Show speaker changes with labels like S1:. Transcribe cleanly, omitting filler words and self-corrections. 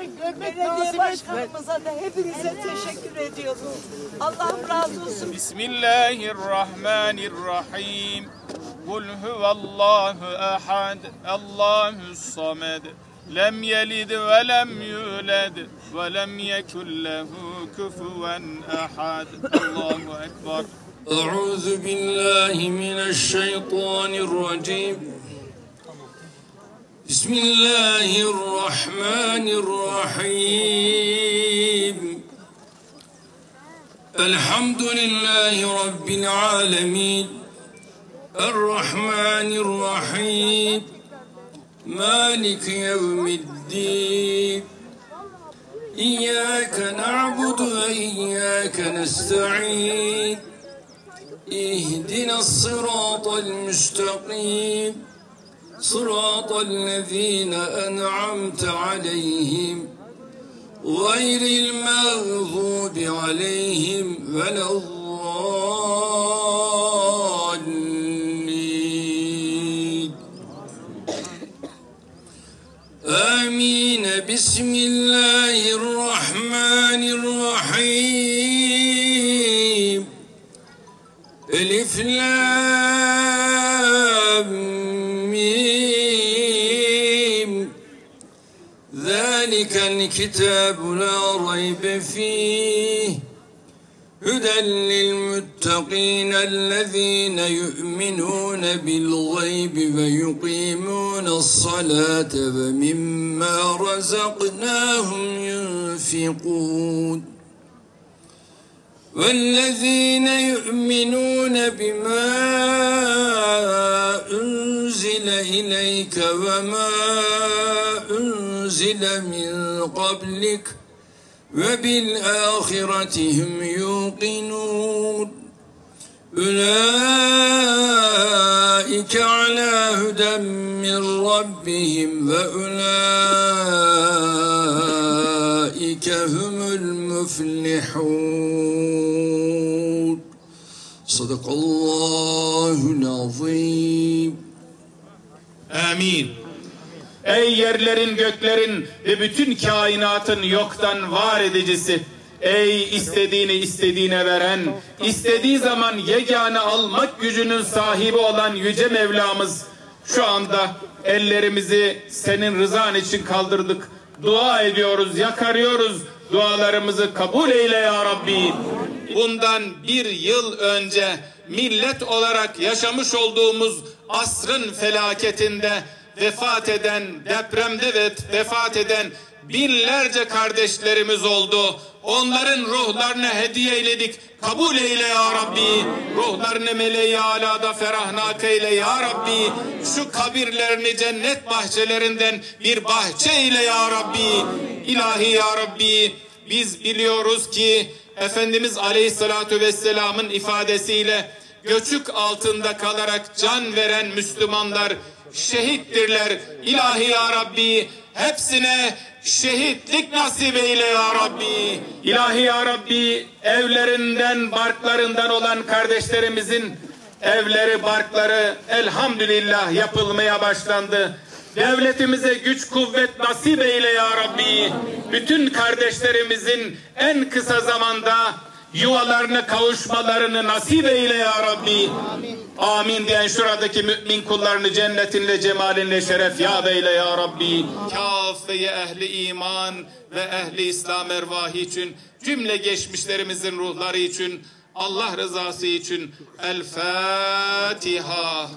S1: Belediye başkanımıza da hepinize teşekkür ediyoruz. Allah'ım razı olsun.
S2: Bismillahirrahmanirrahim. Kul huvallahu ahad. Allahus samed. Lem yelid ve lem yulad ve lem yekun lehu kufuven ahad. Allahu ekber.
S3: Euzu billahi mineşşeytanirracim. Bismillahirrahmanirrahim. Elhamdülillahi Rabbil alemin. Errahmanirrahim. Maliki yevmiddin. İyyâke na'budu ve iyyâke nesta'in. İhdina's-sırâtal müstakîm. Sıratallezîne en'amte aleyhim. Gayril mağdûbi aleyhim velezzâllîn. Amin. Bismillahirrahmanirrahim. Elif lam mim. Zalikel kitabu la raybe fih. Huden lil muttaqin ellezine yu'minun bil gaybi ve yuqimunas salate ve mimma razaqnahum yunfikun. وَالَّذِينَ يُؤْمِنُونَ بِمَا أُنْزِلَ إِلَيْكَ وَمَا أُنْزِلَ مِنْ قَبْلِكَ وَبِالْآخِرَةِ هُمْ يُوقِنُونَ أُولَٰئِكَ عَلَى هُدًى مِنْ رَبِّهِمْ وَأُولَٰئِكَ هُمُ المفلحون. صدق الله العظيم.
S2: Amin. Ey yerlerin, göklerin ve bütün kainatın yoktan var edicisi. Ey istediğini istediğine veren, istediği zaman yegane almak gücünün sahibi olan Yüce Mevlamız, şu anda ellerimizi senin rızan için kaldırdık. Dua ediyoruz, yakarıyoruz. Dualarımızı kabul eyle ya Rabbi. Bundan bir yıl önce millet olarak yaşamış olduğumuz asrın felaketinde vefat eden, depremde vefat eden binlerce kardeşlerimiz oldu. Onların ruhlarını hediye eyledik. Kabul eyle ya Rabbi. Ruhlarını meleği alada ferahnak eyle ya Rabbi. Şu kabirlerini cennet bahçelerinden bir bahçe eyle ya Rabbi. İlahi ya Rabbi, biz biliyoruz ki Efendimiz Aleyhisselatü Vesselam'ın ifadesiyle göçük altında kalarak can veren Müslümanlar şehittirler. İlahi ya Rabbi, hepsine şehitlik nasip eyle ya Rabbi. İlahi ya Rabbi, evlerinden, barklarından olan kardeşlerimizin evleri, barkları elhamdülillah yapılmaya başlandı. Devletimize güç kuvvet nasip eyle ya Rabbi. Bütün kardeşlerimizin en kısa zamanda yuvalarına kavuşmalarını nasip eyle ya Rabbi. Amin diyen şuradaki mümin kullarını cennetinle, cemalinle şeref yâd eyle ya Rabbi. Kâfeye ehli iman ve ehli İslam ervahı için, cümle geçmişlerimizin ruhları için, Allah rızası için El Fatiha.